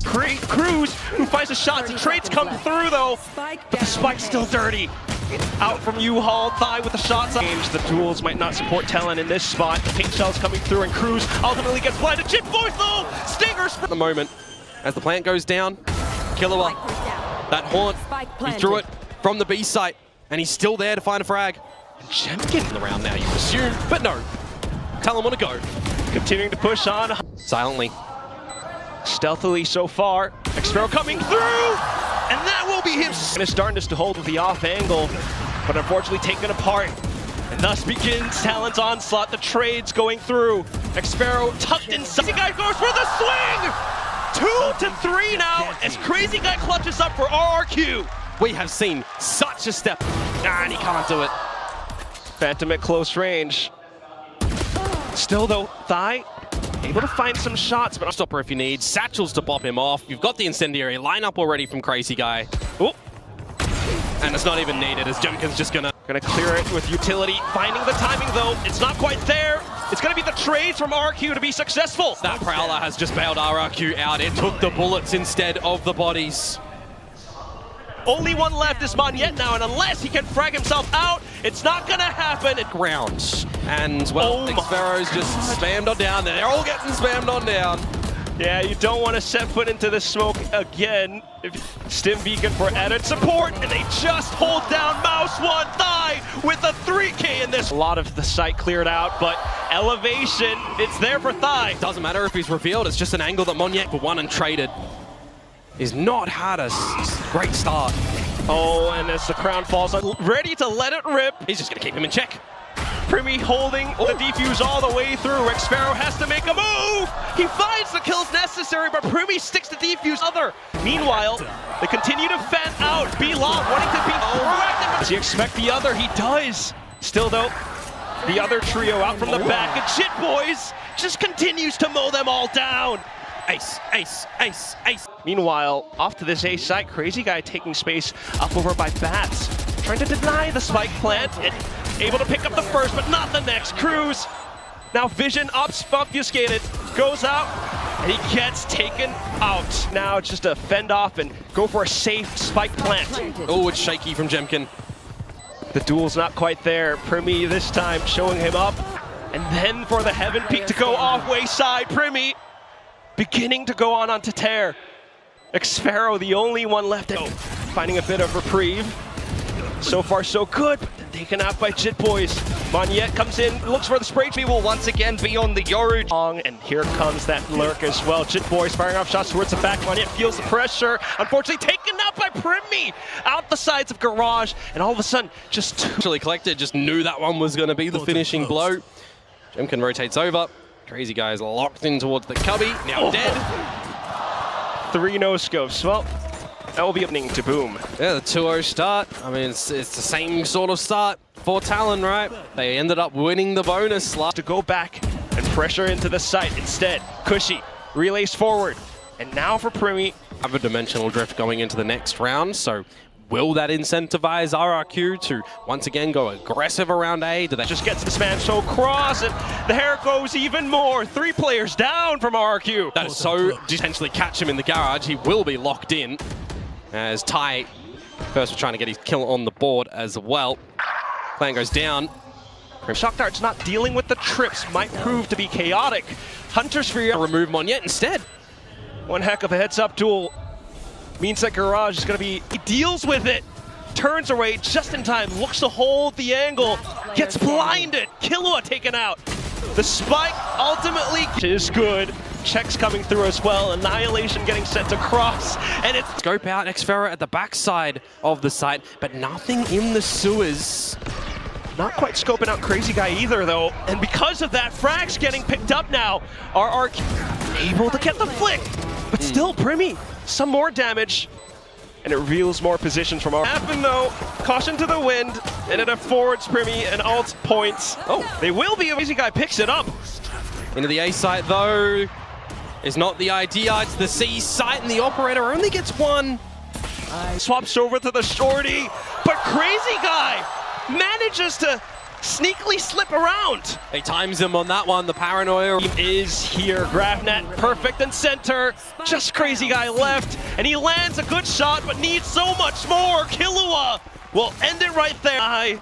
Cruz, who finds the shots, and trades come through though, but the spike's still dirty. Out from U-Haul, Thigh with the shots. The duels might not support Talon in this spot. The paint shell's coming through, and Cruz ultimately gets blinded. Chip Boys though, Stingers at the moment. As the plant goes down, Killua, that haunt, he threw it from the B site, and he's still there to find a frag. Jemkin around now, you assume, but no. Talon want to go. continuing to push on. Silently. Stealthily so far. Xpero coming through! And that will be him. And his darndest to hold with the off angle, but unfortunately taken apart. And thus begins Talon's onslaught. The trades going through. Xpero tucked inside. Crazy Guy goes for the swing! 2 to 3 now as Crazy Guy clutches up for RRQ. We have seen such a step. And he can't do it. Phantom at close range. Still though, Thigh able to find some shots, but Stopper if you need. Satchels to pop him off. You've got the incendiary lineup already from Crazy Guy. Oh. And it's not even needed as Jemkin's just gonna clear it with utility. Finding the timing though, it's not quite there. It's gonna be the trades from RRQ to be successful. That Prowler has just bailed RRQ out. It took the bullets instead of the bodies. Only one left is Monyet now, and unless he can frag himself out, it's not gonna happen. Grounds. And, well, Xpero's just spammed on down. They're all getting spammed on down. Yeah, you don't want to set foot into the smoke again. Stim Beacon for added support, and they just hold down Mouse 1 Thigh with a 3K in this. A lot of the site cleared out, but elevation, it's there for Thigh. Doesn't matter if he's revealed, it's just an angle that Monyet won and traded. He's not had a great start. Oh, and as the crown falls on, ready to let it rip. He's just gonna keep him in check. Primi holding the defuse all the way through. Xpero has to make a move. He finds the kills necessary, but Primi sticks to defuse other. Meanwhile, they continue to fan out. B-Long wanting to be proactive. Does he expect the other? He does. Still though, the other trio out from the back, and Jit Boys just continues to mow them all down. Ace, ace, ace, ace. Meanwhile, off to this A site, Crazy Guy taking space up over by Bats, trying to deny the spike plant, and able to pick up the first, but not the next. Cruz, now vision obfuscated, goes out, and he gets taken out. Now it's just a fend off and go for a safe spike plant. Oh, it's shaky from Jemkin. The duel's not quite there. Primi this time showing him up, and then for the Heaven Peak to go off way side. Primi beginning to go on to tear. Xpero, the only one left, finding a bit of reprieve. So far, so good, but then taken out by Jit Boys. Monyet comes in, looks for the spray. He will once again be on the Yoru. And here comes that lurk as well. Jit Boys firing off shots towards the back. Monyet feels the pressure. Unfortunately, taken out by Primi. Out the sides of Garage, and all of a sudden, just Actually collected, just knew that one was going to be the finishing blow. Jemkin rotates over. Crazy Guy is locked in towards the cubby, now dead. 3 no-scopes. Well, that will be opening to boom. Yeah, the 2-0 start. I mean, it's the same sort of start for Talon, right? They ended up winning the bonus slot. To go back and pressure into the site instead. Cushy relays forward. And now for Primi. Have a dimensional drift going into the next round, so will that incentivize RRQ to once again go aggressive around A? Do they just gets this man so cross, and the hair goes even more. 3 players down from RRQ. That is so potentially catch him in the garage. He will be locked in as Ty first was trying to get his kill on the board as well. Plan goes down. Shock Dart's not dealing with the trips, might prove to be chaotic. Hunter's Sphere remove Monyet instead. One heck of a heads-up duel. Means that Garage is going to be, he deals with it, turns away just in time, looks to hold the angle, gets blinded, Killua taken out. The spike ultimately is good. Checks coming through as well, Annihilation getting sent across, and it's scope out Xpero at the backside of the site, but nothing in the sewers. Not quite scoping out Crazy Guy either though, and because of that, Frag's getting picked up now. RRQ able to get the flick, but still Primi. Some more damage, and it reveals more positions from our happen though. Caution to the wind, and it affords Primi an alt points. Oh, they will be. Crazy Guy picks it up. Into the A site though is not the idea. It's the C site, and the operator only gets 1. Swaps over to the shorty, but Crazy Guy manages to sneakily slip around. He times him on that one, the paranoia. Is here, GravNet perfect in center, just crazy guy left, and he lands a good shot, but needs so much more. Killua will end it right there.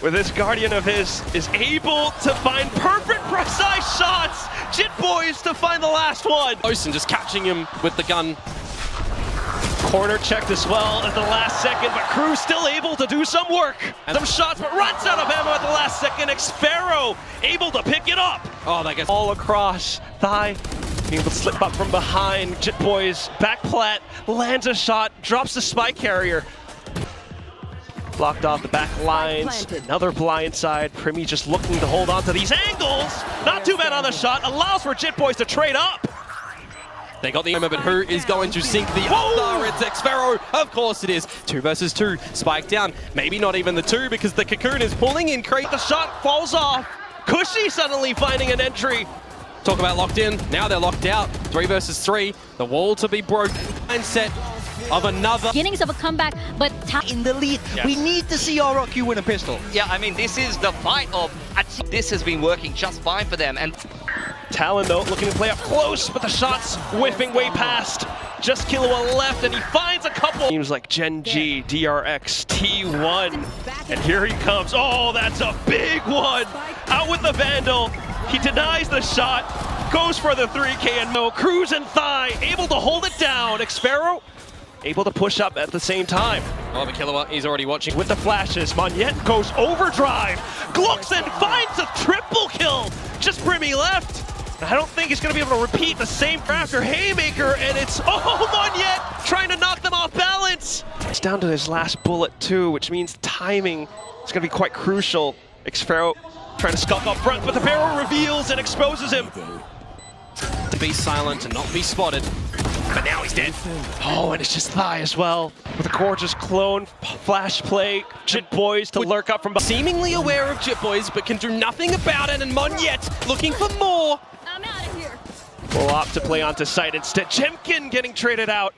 With this Guardian of his, is able to find perfect, precise shots. Jit Boys to find the last one. Ocean just catching him with the gun. Corner checked as well at the last second, but Cruz still able to do some work. Some shots, but runs out of ammo at the last second. Xfero able to pick it up. Oh, that gets all across thigh. Being able to slip up from behind. Jit Boys back plat, lands a shot, drops the spy carrier. Blocked off the back lines. Another blind side. Primi just looking to hold on to these angles. Not too bad on the shot. Allows for Jit Boys to trade up. They got the ammo, but who is going to sink the other? It's Xfero. Of course it is. 2 versus 2. Spike down. Maybe not even the 2 because the Cocoon is pulling in. The shot falls off. Cushy suddenly finding an entry. Talk about locked in. Now they're locked out. 3 versus 3. The wall to be broken. Mindset of another. Beginnings of a comeback, but in the lead. Yes. We need to see RRQ win a pistol. Yeah, I mean, this is the fight of... This has been working just fine for them. And Talon, though, looking to play up close, but the shot's whiffing way past. Just Killua left, and he finds a couple. Teams like Gen G, DRX, T1. And here he comes. Oh, that's a big one. Out with the Vandal. He denies the shot, goes for the 3K, and no. Cruz and Thigh able to hold it down. Xfero able to push up at the same time. Oh, but Killua, he's already watching. With the flashes, Monyet goes overdrive. Gluckson finds a triple kill. Just Primi left. I don't think he's going to be able to repeat the same after Haymaker, and it's, oh, Monyet trying to knock them off balance. It's down to his last bullet too, which means timing is going to be quite crucial. Xfero trying to skulk up front, but the barrel reveals and exposes him. To be silent and not be spotted. But now he's dead. Oh, and it's just Thigh as well. With a gorgeous clone flash play. Jit Boys to lurk up from behind. Seemingly aware of Jit Boys, but can do nothing about it. And Monyet looking for more. I'm out of here. Will opt to play onto site instead. Jemkin getting traded out.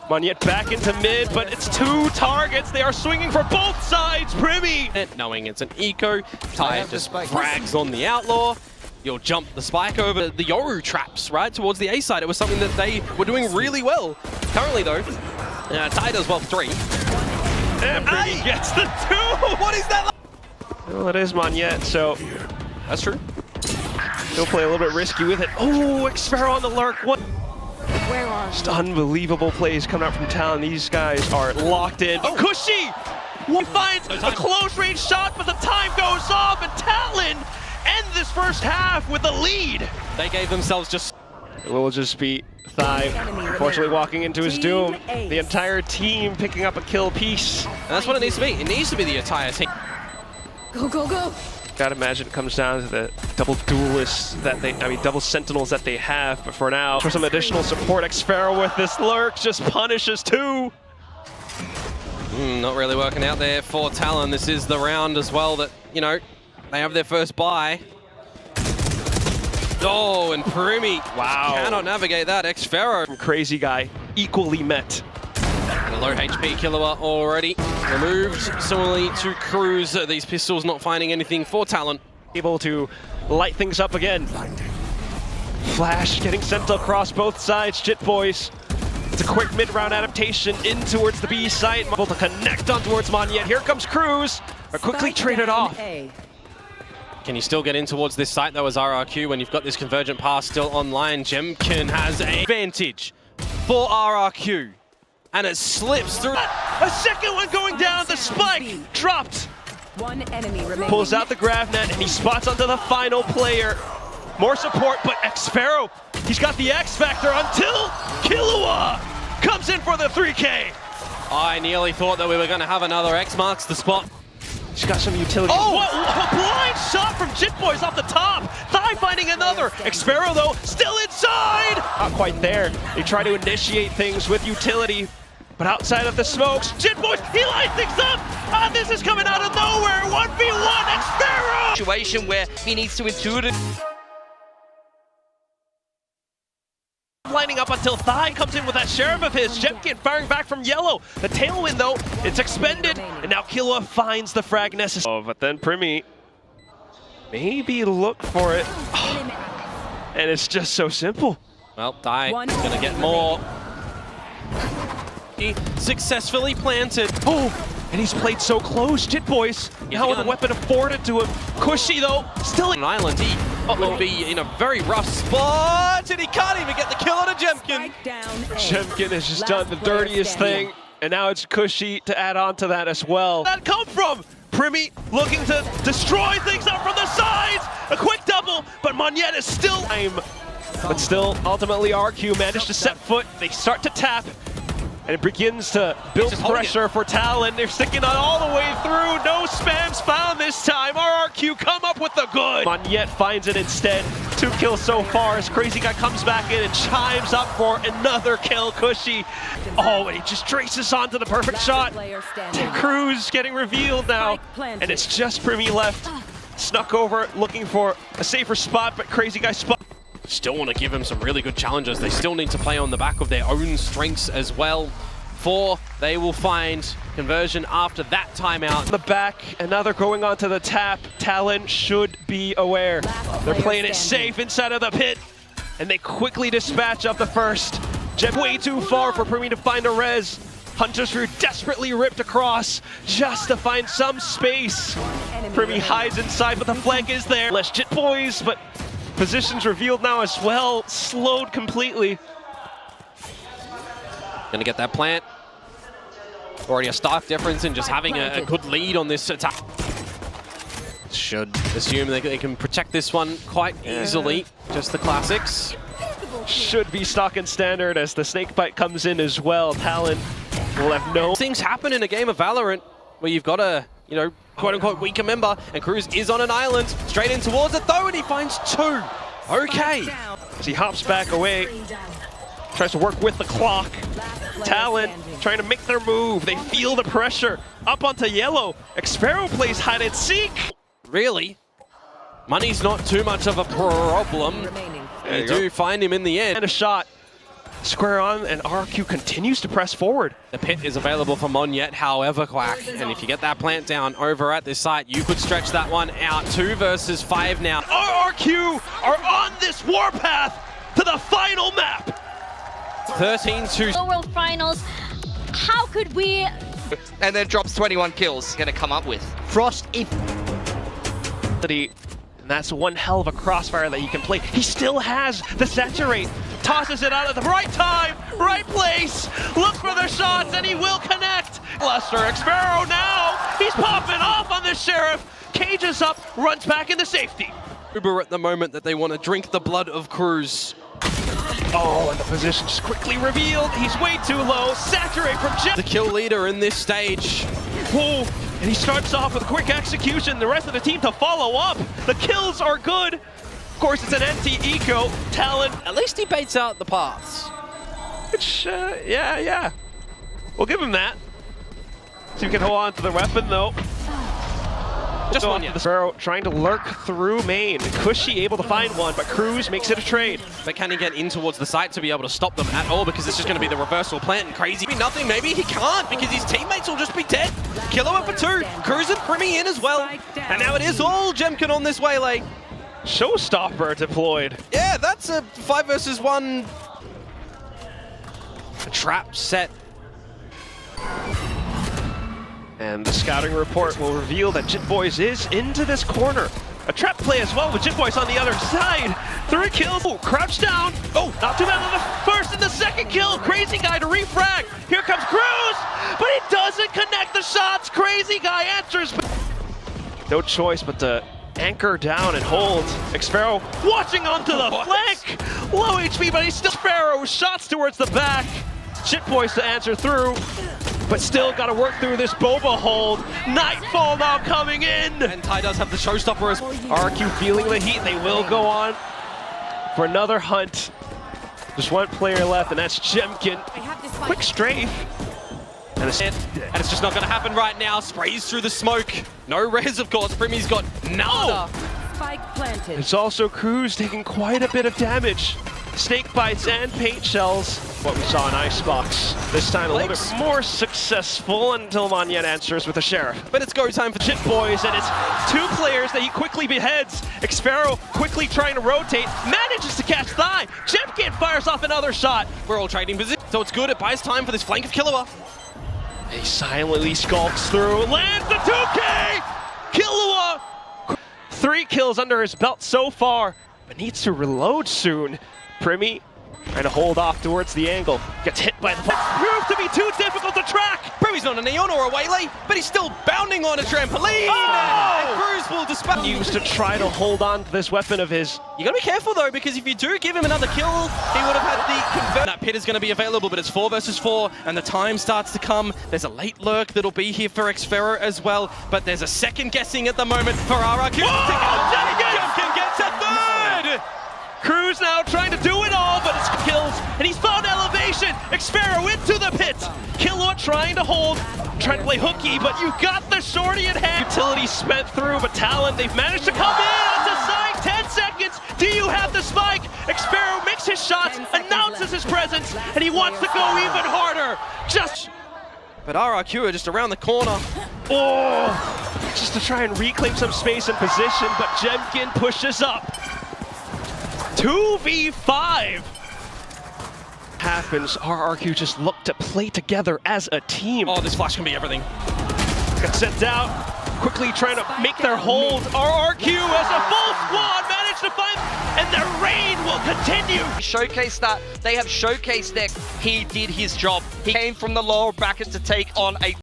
Monyet back into mid, but it's 2 targets. They are swinging for both sides. Primi. Knowing it's an eco, Ty just frags on the Outlaw. You'll jump the spike over the Yoru traps, right, towards the A side. It was something that they were doing really well. Currently, though, Ty does well for 3. And Primi gets the 2! What is that? Well, it is Monyet, so That's true. he'll play a little bit risky with it. Oh, Xfero on the lurk. What? Just unbelievable plays coming out from Talon. These guys are locked in. Oh, Cushy! He finds a close-range shot, but the time goes off, and Talon end this first half with a lead. They gave themselves just... It will just be Thigh, unfortunately walking into his doom. The entire team picking up a kill piece. And that's what it needs to be. It needs to be the entire team. Go, go, go. Gotta imagine it comes down to the double duelists that they, double sentinels that they have. But for now, for some additional support, Xfero with this lurk just punishes 2. Not really working out there for Talon. This is the round as well that, you know, they have their first buy. Oh, and Primi, wow, cannot navigate that. Xfero. Crazy guy, equally met. And a low HP Killua already removed. Similarly to Cruz, these pistols not finding anything for Talon. Able to light things up again. Flash getting sent across both sides. Jit Boys. It's a quick mid-round adaptation in towards the B site. Able to connect on towards Monyet. Here comes Cruz. Are quickly traded off. Can you still get in towards this site though as RRQ when you've got this convergent pass still online? Jemkin has an advantage for RRQ. And it slips through. A second one going down. The spike dropped. One enemy remaining. Pulls out the GravNet and he spots onto the final player. More support, but Xfero, he's got the X factor until Killua comes in for the 3K. I nearly thought that we were going to have another X marks the spot. He's got some utility. Oh, what a blind shot from Jit Boys off the top. Thigh finding another. Xfero, though, still inside. Not quite there. They try to initiate things with utility, but outside of the smokes, Jit Boys, he lights things up. This is coming out of nowhere. 1v1, Xfero. Situation where he needs to intuitively lining up until Thigh comes in with that Sheriff of his. Jemkin firing back from yellow. The tailwind, though, it's expended. And now Killua finds the frag necessary. Oh, but then Primi maybe look for it. And it's just so simple. Well, Dai gonna get more. He successfully planted. Oh, and he's played so close. Jit Boys now with a weapon afforded to him. Cushy, though, still On an island, he will be in a very rough spot, and he can't even get the kill on a Jemkin. Jemkin has just done the dirtiest thing, and now it's Cushy to add on to that as well. That come from Primi looking to destroy things up from the sides. A quick double, but Monyet is still But still, ultimately RRQ managed to set foot. They start to tap, and it begins to build pressure for Talon. They're sticking on all the way through. No spams found this time. RRQ come up with the good. Monyet finds it instead. 2 kills so far as Crazy Guy comes back in and chimes up for another kill. Cushy. Oh, and he just traces onto the perfect shot. Cruz getting revealed now, and it's just Primi left. Snuck over, looking for a safer spot, but Crazy Guy spot. Still want to give him some really good challenges. They still need to play on the back of their own strengths as well. They will find conversion after that timeout. The back, another going on to the tap. Talon should be aware. They're playing it safe inside of the pit, and they quickly dispatch up the first. Way too far for Primi to find a res. Hunter's Root desperately ripped across just to find some space. Primi hides inside, but the flank is there. Less Jit Boys, but positions revealed now as well. Slowed completely. Gonna get that plant. Already a stark difference in just having a good lead on this attack. Should assume they can protect this one quite easily. Just the classics. Should be stock and standard as the snakebite comes in as well. Talon will have no... Things happen in a game of Valorant where you've got a, quote-unquote weaker member, and Cruz is on an island, straight in towards it though, and he finds 2. Okay. As he hops back away, tries to work with the clock. Talon trying to make their move. They feel the pressure. Up onto yellow. Xfero plays hide and seek. Really? Money's not too much of a problem. You do find him in the end. And a shot. Square on, and RRQ continues to press forward. The pit is available for Monyet, however, Quack. And if you get that plant down over at this site, you could stretch that one out. 2 versus 5 now. RRQ are on this warpath to the final map. 13-2. World Finals. How could we? And then drops 21 kills. Gonna come up with. Frost, if... And that's one hell of a crossfire that he can play. He still has the saturate. Tosses it out at the right time, right place. Looks for the shots, and he will connect. Luster, Xfero now. He's popping off on the Sheriff. Cages up, runs back into safety. Uber at the moment that they want to drink the blood of Cruz. Oh, and the position just quickly revealed. He's way too low. Saturate from Jim. The kill leader in this stage. Whoa, and he starts off with a quick execution. The rest of the team to follow up. The kills are good. Of course, it's an anti-eco. Talon. At least he baits out the paths. Which, yeah. We'll give him that. So he can hold on to the weapon, though. Just one, The Sparrow trying to lurk through main. Cushy able to find one, but Cruz makes it a trade. But can he get in towards the site to be able to stop them at all? Because it's just going to be the reversal plant and Crazy. Nothing, maybe he can't because his teammates will just be dead. Killua for 2. Cruz and Primi in as well. And now it is all Jemkin on this waylay. Showstopper deployed. Yeah, that's a 5 versus 1. A trap set. And the scouting report will reveal that Jit Boys is into this corner. A trap play as well with Jit Boys on the other side. 3 kills. Oh, crouch down. Oh, not too bad on the first and the second kill. Crazy Guy to refrag. Here comes Cruz, but he doesn't connect the shots. Crazy Guy answers. No choice but to anchor down and hold. Xfero watching onto the flank. Low HP, but he's still Xfero. Shots towards the back. Jit Boys to answer through. But still got to work through this Boba hold. Nightfall now coming in. And Ty does have the showstopper as RRQ feeling the heat. They will go on for another hunt. Just one player left, and that's Jemkin. Quick strafe. And it's just not going to happen right now. Sprays through the smoke. No res, of course. Primi's got nada. It's also Cruz taking quite a bit of damage. snake bites and paint shells. What we saw in Icebox. This time a little bit more successful until Manyet answers with a Sheriff. But it's go time for Chip Boys, and it's two players that he quickly beheads. Xpharaoh quickly trying to rotate, manages to catch Thigh. Jemkin fires off another shot. We're all trading position, so it's good. It buys time for this flank of Killua. He silently skulks through, lands the 2K! Killua! 3 kills under his belt so far, but needs to reload soon. Primi trying to hold off towards the angle. Gets hit by the ball. Proved to be too difficult to track! Primi's not a Neon or a Waylay, but he's still bounding on a trampoline! Oh! And Cruz will dispatch. Used to try to hold on to this weapon of his. You gotta be careful though, because if you do give him another kill, he would have had the convert. That pit is gonna be available, but it's 4 versus 4, and the time starts to come. There's a late lurk that'll be here for Xpharaoh as well, but there's a second guessing at the moment for RRQ. Jemkin gets a third! Cruz now trying to do it all, but it's kills, and he's found elevation. Xpharaoh into the pit. Killua trying to hold, trying to play hooky, but you got the shorty in hand. Utility spent through, but Talon, they've managed to come in onto side. 10 seconds. Do you have the spike? Xpharaoh makes his shots, announces his presence, and he wants to go even harder. But RRQ are just around the corner. Oh, just to try and reclaim some space and position, but Jemkin pushes up. 2v5 happens. RRQ just look to play together as a team. Oh, this flash can be everything. Got sent out, quickly trying to make their hold. RRQ as a full squad managed to find, and their reign will continue. Showcase that. They have showcased that he did his job. He came from the lower bracket to take on a